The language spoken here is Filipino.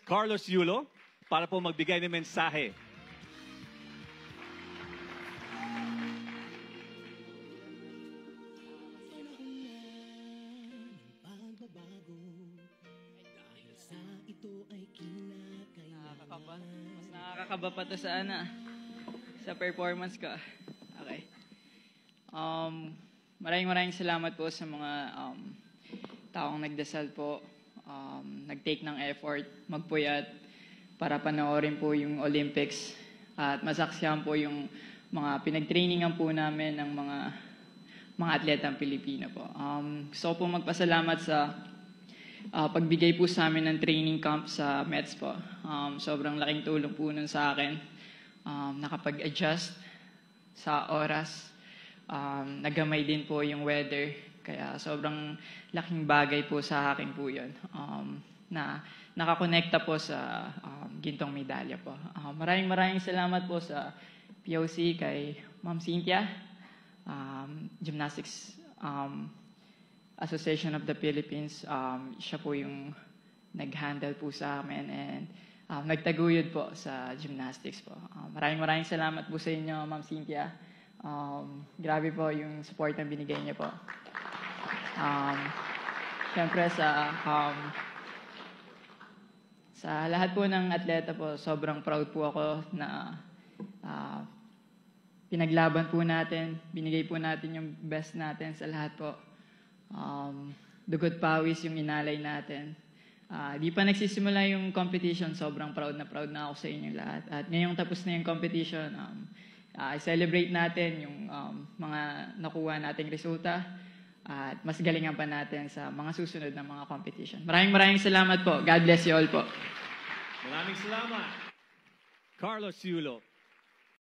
Carlos Yulo para po magbigay ng mensahe. Mas nakakakaba pa to sa performance ko. Okay. Maraming salamat po sa mga taong nagdasal po, nag-take ng effort, magpuyat para panoorin po yung Olympics at masaksihan po yung mga pinag-trainingan po namin ng mga atletang Pilipino po. Gusto ko po magpasalamat sa pagbigay po sa amin ng training camp sa Mets po. Sobrang laking tulong po nun sa akin. Nakapag-adjust sa oras. Nagamay din po yung weather. Kaya sobrang laking bagay po sa akin po yun. Na nakakonekta po sa gintong medalya po. Maraming salamat po sa POC kay Ma'am Cynthia, Gymnastics Association of the Philippines. Siya po yung nag-handle po sa amin and nagtaguyod po sa gymnastics po. Maraming salamat po sa inyo, Ma'am Cynthia. Grabe po yung support na binigay niyo po. Siyempre sa lahat po ng atleta po, sobrang proud po ako na pinaglaban po natin, binigay po natin yung best natin sa lahat po. Dugot pawis yung inalay natin. Di pa nagsisimula yung competition, sobrang proud na ako sa inyong lahat. At ngayong tapos na yung competition, i-celebrate natin yung mga nakuha nating resulta at mas galingan pa natin sa mga susunod na mga competition. Maraming salamat po. God bless you all po. Maraming salamat, Carlos Yulo.